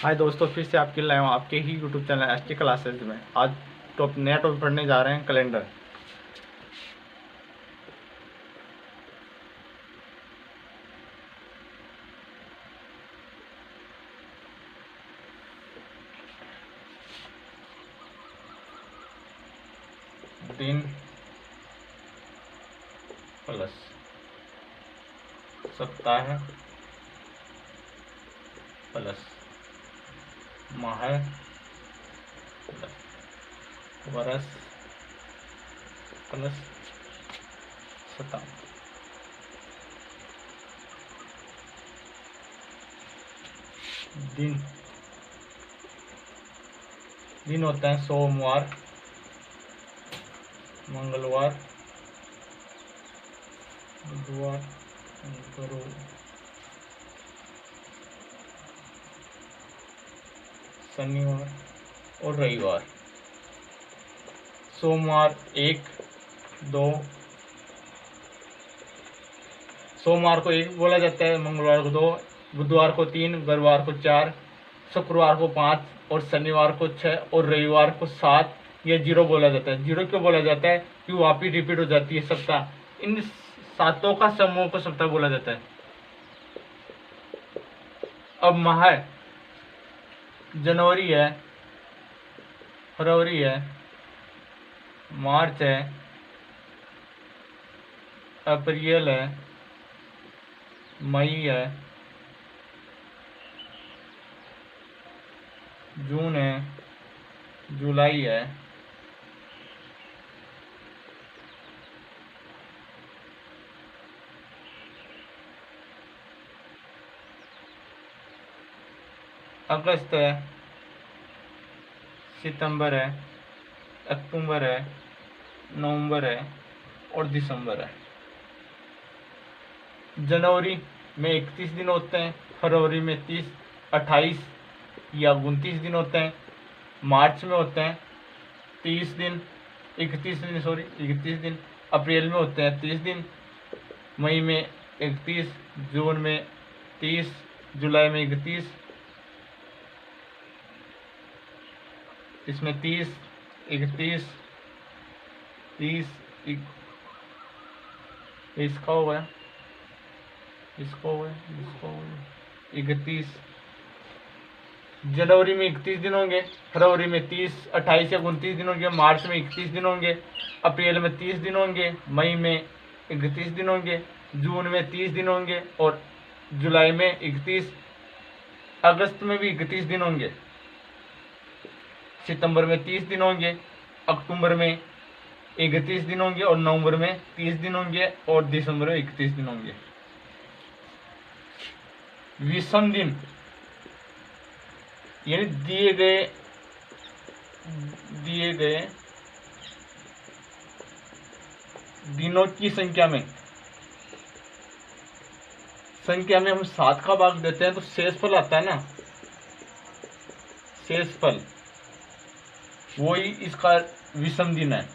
हाय दोस्तों, फिर से आपके लाए हूँ आपके ही यूट्यूब चैनल एसटी क्लासेज में। आज नया टॉपिक पढ़ने जा रहे हैं कैलेंडर। दिन प्लस सप्ताह प्लस माह प्लस वर्ष प्लस शताब्दी। दिन होते हैं सोमवार, मंगलवार, बुधवार, गुरुवार, शनिवार और रविवार। सोमवार 1, 2, सोमवार को 1 बोला जाता है, मंगलवार को 2, बुधवार को 3, गुरुवार को 4, शुक्रवार को 5 और शनिवार को 6 और रविवार को 7 या 0 बोला जाता है। 0 क्यों बोला जाता है? क्यों वापिस रिपीट हो जाती है सप्ताह। इन सातों का समूह को सप्ताह बोला जाता है। अब माह जनवरी है, फरवरी है, मार्च है, अप्रैल है, मई है, जून है, जुलाई है, अगस्त है, सितंबर है, अक्टूबर है, नवंबर है और दिसंबर है। जनवरी में 31 दिन होते हैं, फरवरी में 30, 28 या 29 दिन होते हैं, मार्च में होते हैं 31 दिन, अप्रैल में होते हैं 30 दिन, मई में 31, जून में 30, जुलाई में 31, इसमें 30, 31, 30, इसका हो गया, इसको हो गया, 31। जनवरी में 31 दिन होंगे, फरवरी में 30, 28 या 29 दिन होंगे, मार्च में 31 दिन होंगे, अप्रैल में 30 दिन होंगे, मई में 31 दिन होंगे, जून में 30 दिन होंगे और जुलाई में 31, अगस्त में भी 31 दिन होंगे, सितंबर में 30 दिन होंगे, अक्टूबर में 31 दिन होंगे और नवंबर में 30 दिन होंगे और दिसंबर में 31 दिन होंगे। विषम दिन यानी दिए गए दिनों की संख्या में हम 7 का भाग देते हैं तो शेषफल आता है ना, शेषफल वही इसका विषम दिन है।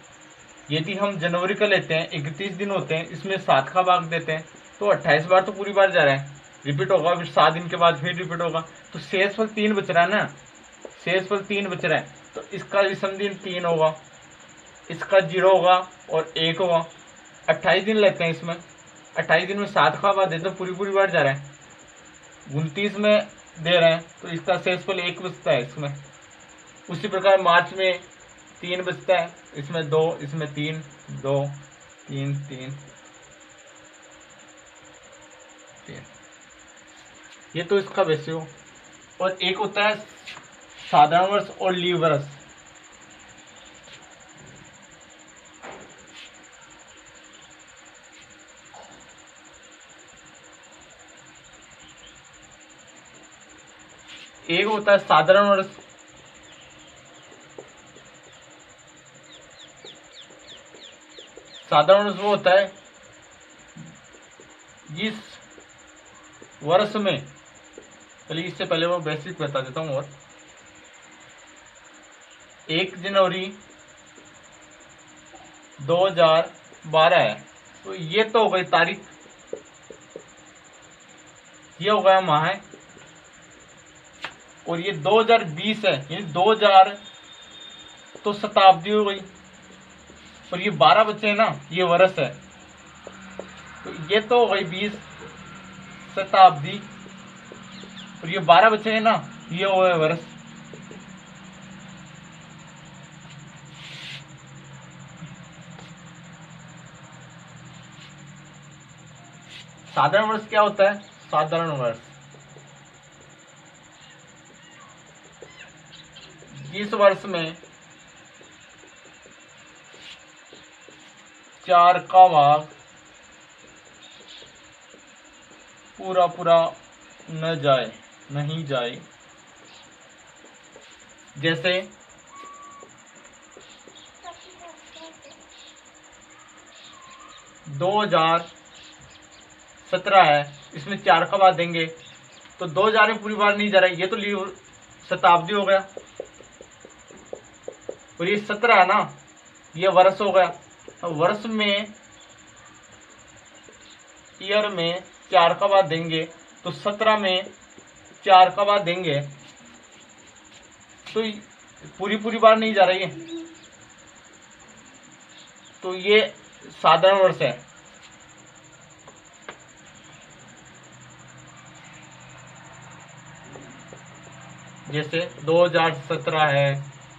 यदि हम जनवरी का लेते हैं, 31 दिन होते हैं, इसमें 7 का भाग देते हैं तो 28 बार तो पूरी बार जा रहा है, रिपीट होगा, फिर 7 दिन के बाद फिर रिपीट होगा, तो शेषफल 3 बच रहा है ना, शेषफल 3 बच रहा है, तो इसका विषम दिन 3 होगा, इसका 0 होगा और 1 होगा। 28 दिन लेते हैं, इसमें 28 दिन में 7 का भाग देते हैं, पूरी बार जा रहा है, 29 में दे रहे हैं तो इसका शेषफल 1 बचता है इसमें। उसी प्रकार मार्च में 3 बचता है, इसमें 2, इसमें 3, 2, 3, 3, 3। ये तो इसका रेशियो। और एक होता है साधारण वर्ष और लीव वर्ष। एक होता है साधारण वर्ष, साधारण वर्ष वो होता है जिस वर्ष में, चलिए इससे पहले वो बेसिक बता देता हूँ। और 1 जनवरी 2012 है तो ये तो हो गई तारीख, ये हो गया माह, और ये 2020 है, यानी 2000 तो शताब्दी हो गई, और ये 12 बच्चे हैं ना, ये वर्ष है, तो ये तो हो गई 20 शताब्दी, और ये 12 बच्चे हैं ना, ये हो गए वर्ष। साधारण वर्ष क्या होता है? साधारण वर्ष जिस वर्ष में 4 का भाग पूरा पूरा नहीं जाए, जैसे 2017 है, इसमें 4 का भाग देंगे तो 2000 में पूरी बार नहीं जा रहा है, ये तो शताब्दी हो गया, और ये 17 है ना, ये वर्ष हो गया। तो वर्ष में ईयर में 4 का बाद देंगे तो 17 में 4 का बाद देंगे तो पूरी बार नहीं जा रही है, तो ये साधारण वर्ष है। जैसे 2017 है,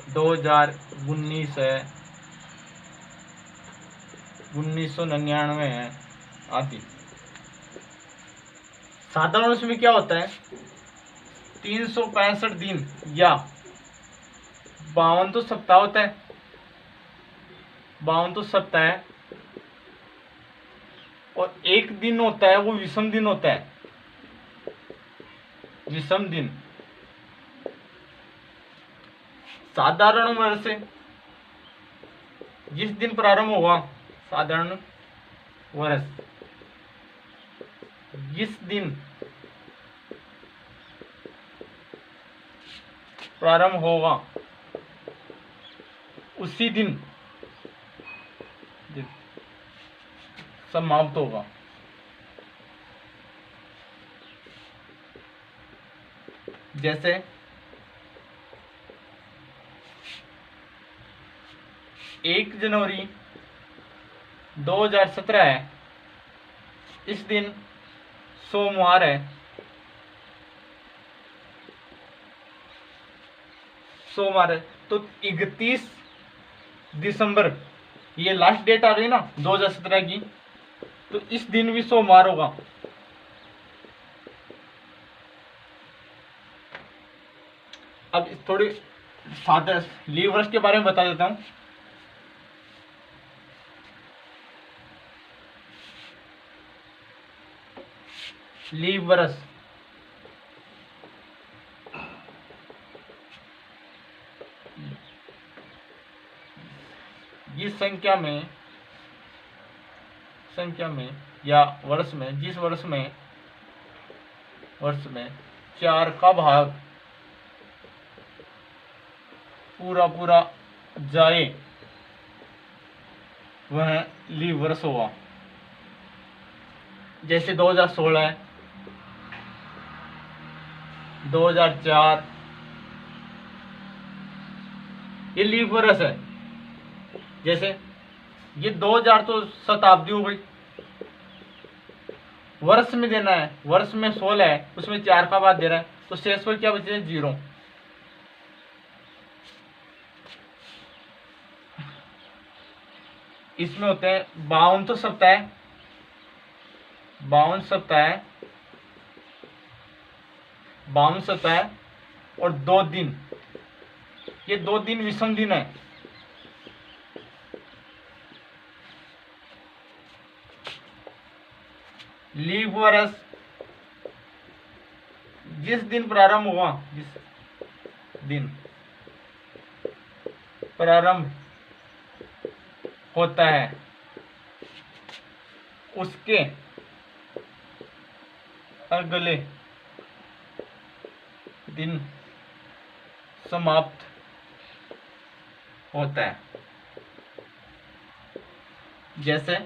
2019 है, 1999 है आदि। साधारण वर्ष में क्या होता है? 365 दिन या 52 तो सप्ताह होता है, 52 तो सप्ताह है, और एक दिन होता है वो विषम दिन होता है, विषम दिन। साधारण वर्ष जिस दिन प्रारंभ होगा, साधारण वर्ष जिस दिन प्रारंभ होगा उसी दिन समाप्त होगा। जैसे 1 जनवरी 2017 है, इस दिन सोमवार है, तो 31 दिसंबर ये लास्ट डेट आ गई ना 2017 की, तो इस दिन भी सोमवार होगा। अब थोड़ी फादर लीव वर्ष के बारे में बता देता हूं। लीव वर्ष जिस संख्या में या वर्ष में, जिस वर्ष में 4 का भाग पूरा जाए वह लीव वर्ष होगा। जैसे 2016 है, 2004 ये लीव वर्ष है। जैसे ये 2000 तो शताब्दी हो गई, वर्ष में देना है, वर्ष में 16 है, उसमें 4 का बाद दे रहा है, तो शेषफल क्या बचे? 0। इसमें होते हैं 52 तो सप्ताह, 52 सप्ताह और 2 दिन, ये 2 दिन विषम दिन है। लीव वर्ष जिस दिन प्रारंभ हुआ, जिस दिन प्रारंभ होता है उसके अगले दिन समाप्त होता है। जैसे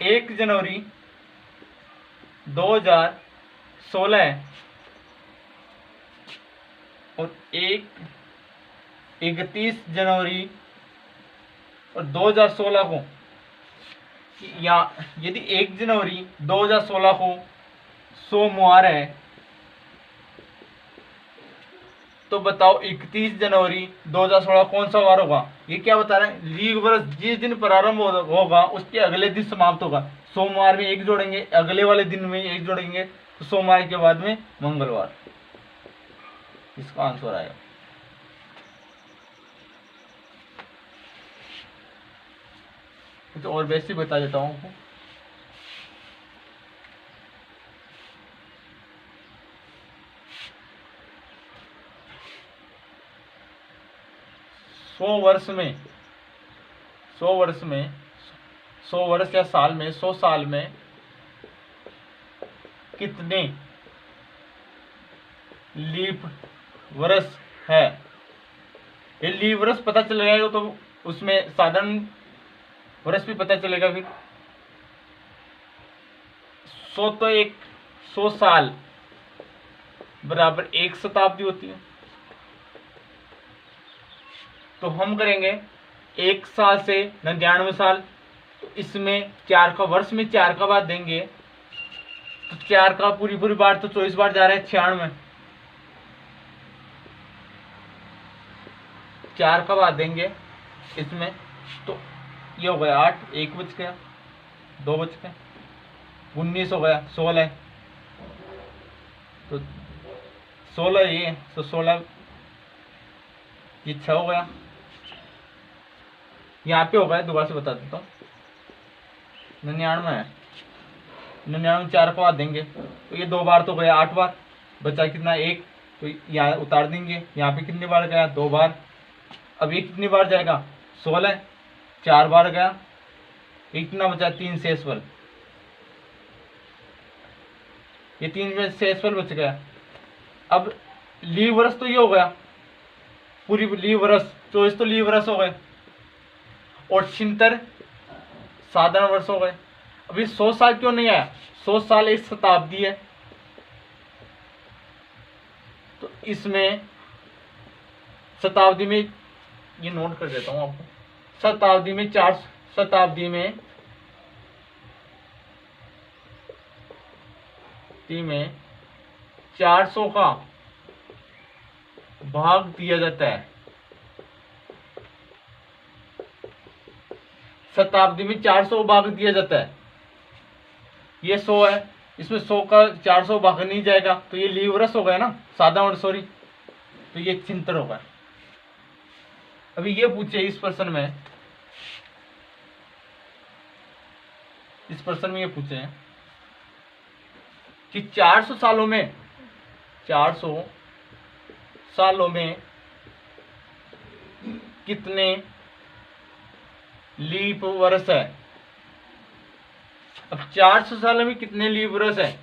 1 जनवरी 16 है और 31 जनवरी और 2016 को, या यदि 1 जनवरी 2016 को सोमवार है तो बताओ 31 जनवरी 2016 कौन सा वार होगा। ये क्या बता रहे हैं, लीग वर्ष जिस दिन प्रारंभ होगा उसके अगले दिन समाप्त होगा। सोमवार में 1 जोड़ेंगे, अगले वाले दिन में 1 जोड़ेंगे, तो सोमवार के बाद में मंगलवार, इसका आंसर आएगा। तो और बेसिक बता देता हूँ आपको। सौ वर्ष या साल में 100 साल में कितने लीप वर्ष है। ये लीप वर्ष पता चल जाएगा तो उसमें साधारण वर्ष भी पता चलेगा। फिर 100 तो 100 साल बराबर 1 शताब्दी होती है। तो हम करेंगे 1 साल से 99 साल, तो इसमें 4 का वर्ष में 4 का बाद देंगे तो 4 का पूरी बार तो 24 बार जा रहा है, 96। 4 का बाद देंगे इसमें तो ये हो गया 8, 1 बच गया, 2 बच गए, 19 हो गया, 16 तो 16 ये तो 16 ये 6 हो गया। यहाँ पे हो गया, दोबारा से बता देता हूँ, 99 है, 99 4 को बाद देंगे तो ये 2 बार तो गया, 8 बार बचा कितना 1, तो यहाँ उतार देंगे। यहाँ पे कितनी बार गया 2 बार। अब ये कितनी बार जाएगा 16, 4 बार गया, ये कितना बचा 3 शेषफल, ये 3 शेषफल बच गया। अब लीव वर्ष तो ये हो गया, पूरी लीव वर्ष 24 तो लीव वर्ष हो गए और 76 साधारण वर्ष हो गए। अभी 100 साल क्यों नहीं आया, 100 साल 1 शताब्दी है, तो इसमें शताब्दी में ये नोट कर देता हूं आपको, शताब्दी में 400 का भाग दिया जाता है। शताब्दी में 400 भाग दिया जाता है। ये 100 है, इसमें 100 का 400 भाग नहीं जाएगा तो ये लीव वर्ष हो गया ना, साधा वर्ष सॉरी, तो ये 76 होगा। अभी ये पूछे इस प्रश्न में ये पूछे हैं कि 400 सालों में कितने लीप वर्ष है। अब 400 सालों में कितने लीप वर्ष है,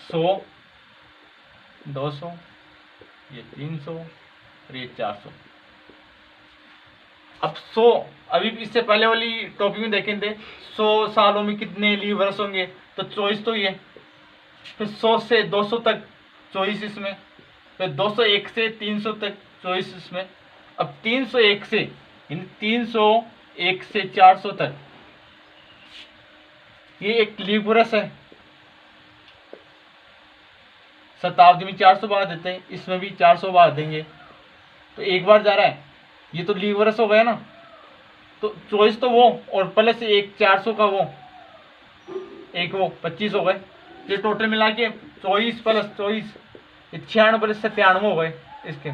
100, 200, ये 300 और ये 400। अब 100, अभी इससे पहले वाली टॉपिक में देखें थे 100 सालों में कितने लीप वर्ष होंगे, तो 24 तो ये, फिर 100 से 200 तक 24 इसमें, फिर 201 से 300 तक 24 इसमें। अब 301 से 400 तक ये एक लीप वर्ष है। शताब्दी में 400 भाग देते हैं, इसमें भी 400 भाग देंगे तो 1 बार जा रहा है, ये तो लीप वर्ष हो गया ना। तो 24 तो वो और प्लस 1 400 का वो, एक वो 25 हो गए। ये टोटल मिला के 24 प्लस 24 96 प्लस 97 हो गए इसके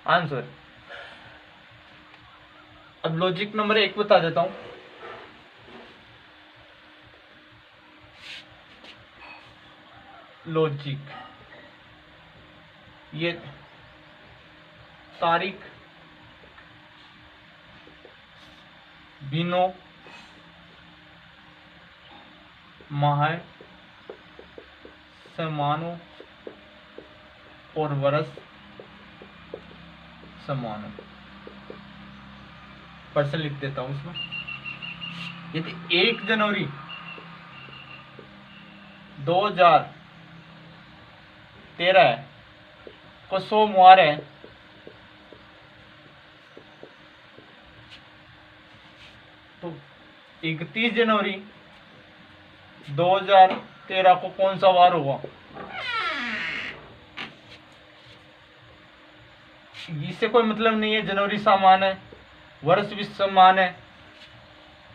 आंसर। अब लॉजिक नंबर 1 बता देता हूं। लॉजिक, ये तारीख दिनों माह समानों और वर्ष समानों, पर्सन लिख देता हूं उसमें। यदि 1 जनवरी 2000 13 है को सोमवार है, तो 31 जनवरी 2013 को कौन सा वार होगा? इससे कोई मतलब नहीं है, जनवरी समान है, वर्ष भी समान है,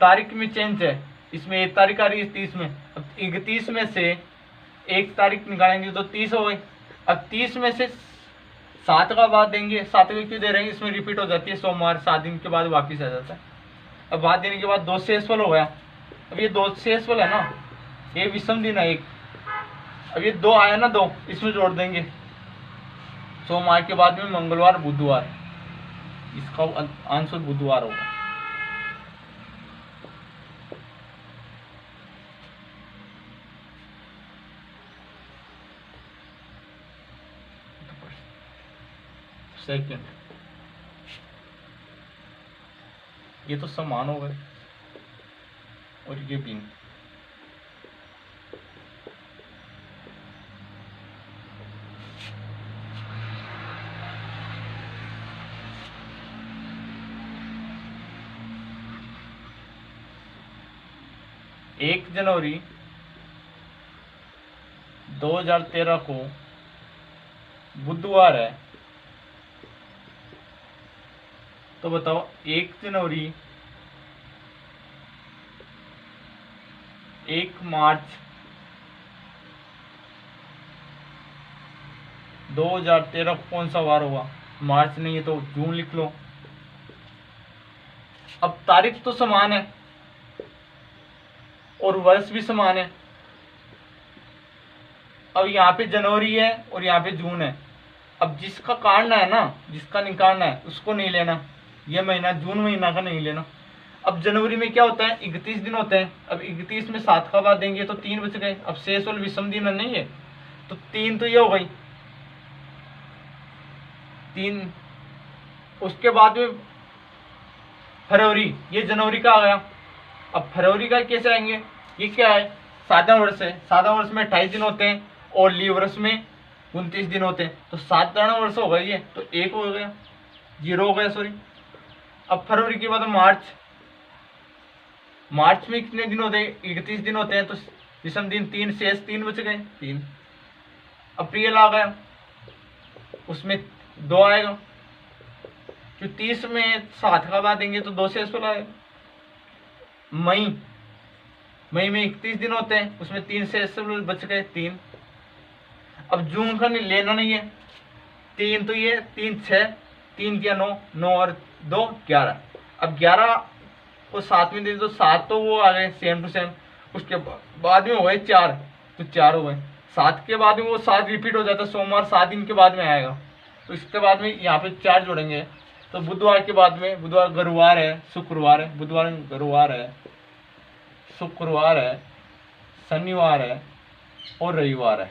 तारीख में चेंज है। इसमें 1 तारीख आ रही है 30 में, अब 31 में से 1 तारीख निकालेंगे तो 30 हो गई। अब 30 में से 7 का बाद देंगे, 7 का क्यों दे रहे हैं? इसमें रिपीट हो जाती है, सोमवार 7 दिन के बाद वापिस आ जाता है। अब बाद देने के बाद 2 शेषफल हो गया। अब ये 2 शेषफल है ना, ये विषम दिन है एक। अब ये 2 आया ना, 2 इसमें जोड़ देंगे, सोमवार के बाद में मंगलवार बुधवार, इसका आंसर बुधवार होगा। सेकंड, ये तो समान हो गए और ये भी। एक जनवरी 2013 को बुधवार है, तो बताओ 1 जनवरी 1 मार्च 2013 को कौन सा वार होगा? मार्च नहीं है तो जून लिख लो। अब तारीख तो समान है और वर्ष भी समान है। अब यहाँ पे जनवरी है और यहाँ पे जून है। अब जिसका काटना है ना, जिसका निकालना है उसको नहीं लेना, ये महीना जून महीना का नहीं लेना। अब जनवरी में क्या होता है? 31 दिन होते हैं। अब 31 में 7 का बाद देंगे तो 3 बच गए। अब शेष और विषम दिन नहीं है, तो 3 तो ये हो गई, 3। उसके बाद में फरवरी, ये जनवरी का आ गया। अब फरवरी का कैसे आएंगे? ये क्या है? सादा वर्ष है। सादा वर्ष में 28 दिन होते हैं और लीव वर्ष में 29 दिन होते हैं, तो 7 वर्ष हो गई है, तो 1 हो गया, 0 हो गया, सॉरी। अब फरवरी के बाद मार्च, मार्च में कितने दिन होते हैं? 31 दिन होते हैं, तो विषम दिन 3, शेष 3 बच गए, 3। अप्रैल आ गया, उसमें 2 आएगा, जो 30 में 7 का बाद देंगे तो 2 शेष फल आएगा। मई, मई में 31 दिन होते हैं, उसमें 3 शेष बच गए, 3। अब जून का लेना नहीं है, 3 तो ये 3 6, 3 क्या 9, 9 और 2 11। अब 11 को 7 में दे दो, 7 तो वो आ गए सेम टू सेम। उसके बाद में हो गए 4, तो 4 हो गए। 7 के बाद में वो 7 रिपीट हो जाता है, सोमवार 7 दिन के बाद में आएगा, तो इसके बाद में यहाँ पे 4 जोड़ेंगे, तो बुधवार के बाद में, बुधवार गुरुवार है, शुक्रवार है, बुधवार गुरुवार है, शुक्रवार है, शनिवार है और रविवार है।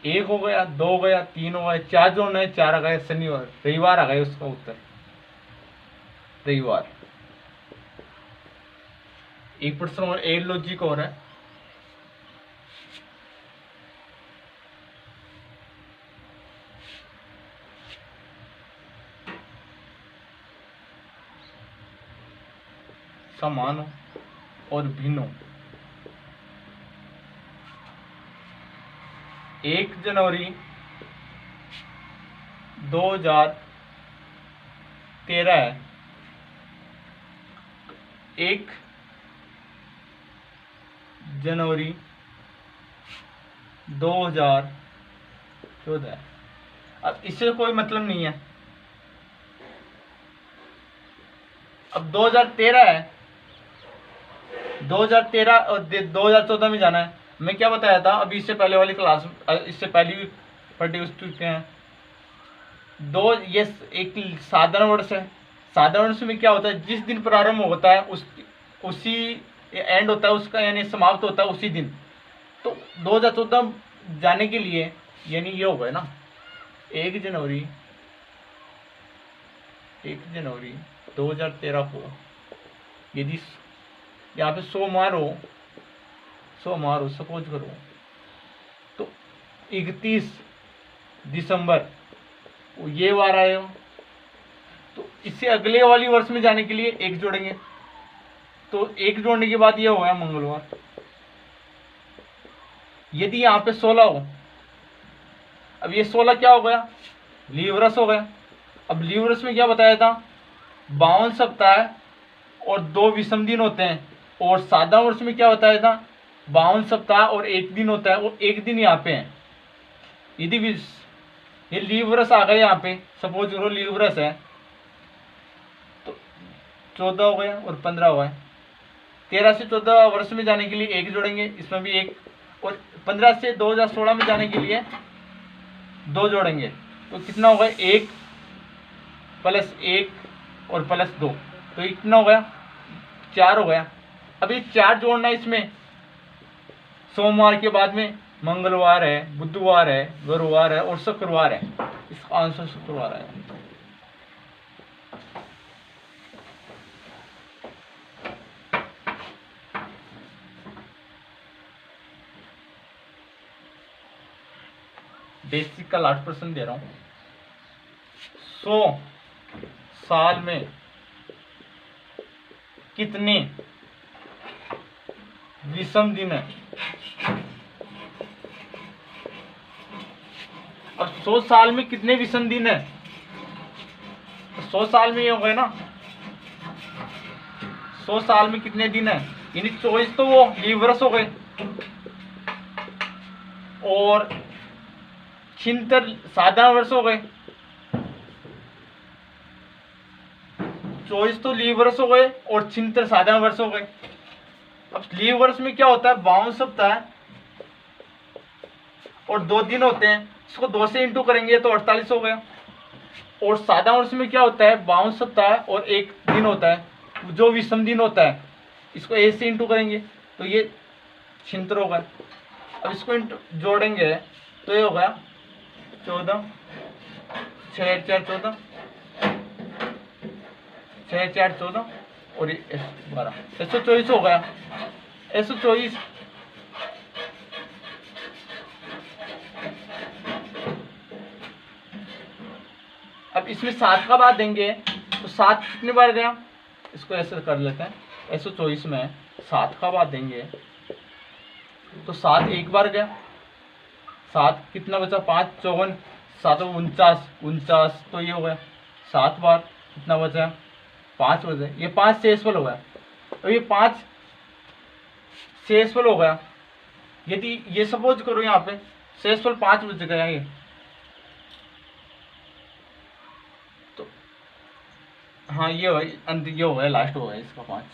1 हो गया, 2 हो गया, 3 हो गया, 4 जोड़ना है, 4 आ गए, शनिवार, रविवार आ गए, उसका उत्तर रविवार। एक प्रश्न और, एक लॉजिक और है। समान हो और भिन्न हो। 1 जनवरी 2013 है, 1 जनवरी 2014 है। अब इससे कोई मतलब नहीं है। अब 2013 है, 2013 और 2014 में जाना है। मैं क्या बताया था अभी इससे पहले वाली क्लास, इससे पहले भी पढ़ चुके हैं। ये एक साधारण वर्ष है। साधारण वर्ष में क्या होता है? जिस दिन प्रारंभ होता है उसी एंड होता है उसका, यानी समाप्त होता है उसी दिन। तो 2014 जाने के लिए यानी ये हो गया ना, 1 जनवरी 2013 को यदि यहाँ पे सोमवार हो, सपोज करो, तो 31 दिसंबर ये वार आएगा। तो इससे अगले वाली वर्ष में जाने के लिए 1 जोड़ेंगे, तो 1 जोड़ने के बाद ये हो गया मंगलवार। यदि यहाँ पे 16 हो, अब ये 16 क्या हो गया, लीव वर्ष हो गया। अब लीव वर्ष में क्या बताया था, 52 सप्ताह और 2 विषम दिन होते हैं। और सादा वर्ष में क्या बताया था, 52 सप्ताह और 1 दिन होता है, वो 1 दिन यहाँ पे है। यदि ये लीव वर्ष आ गया यहाँ पे, सपोज करो लीव वर्ष है, तो 14 हो गया और 15 हो गया। 13 से 14 वर्ष में जाने के लिए 1 जोड़ेंगे, इसमें भी 1, और 15 से 2016 में जाने के लिए 2 जोड़ेंगे, तो कितना होगा, 1 + 1 और +2, तो कितना हो गया, 4 हो गया। अभी 4 जोड़ना है इसमें। सोमवार के बाद में मंगलवार है, बुधवार है, गुरुवार है और शुक्रवार है। इसका आंसर शुक्रवार है। बेसिक का लास्ट प्रश्न दे रहा हूं। 100 साल में कितने विषम दिन है? और 100 साल में कितने विषम दिन है? 100 साल में ये हो गए ना, 100 साल में कितने दिन है, यानी 24 तो वो लीव वर्ष हो गए, और 76 साधारण वर्ष हो गए। 24 तो लीव वर्ष हो गए और 76 साधारण वर्ष हो गए। अब लीव वर्ष में क्या होता है, 52 सप्ताह और 2 दिन होते हैं, इसको 2 से इंटू करेंगे तो 48 हो गया। और साधारण वर्ष में क्या होता है, 52 सप्ताह और 1 दिन होता है, जो विषम दिन होता है, इसको A से इंटू करेंगे तो ये 76 होगा। अब इसको जोड़ेंगे तो ये होगा 14, 6 4 14, 6 4 14 और ये 12, 124 हो गया। 124 अब इसमें 7 का बाद देंगे तो 7 कितने बार गया, इसको ऐसे कर लेते हैं। 124 में 7 का बाद देंगे तो 7 एक बार गया, 7 कितना बचा, 5 54, 7 49, 49 तो ये हो गया 7 बार, कितना बचा, 5 बचे, ये 5 शेषफल हो गया। तो ये 5 शेषफल हो गया। यदि ये सपोज करो यहाँ पे शेषफल 5 बच गया ये, तो हाँ ये हो अंत, ये हो गया लास्ट हो गया इसका 5।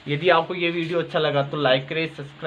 यदि आपको ये वीडियो अच्छा लगा तो लाइक करें, सब्सक्राइब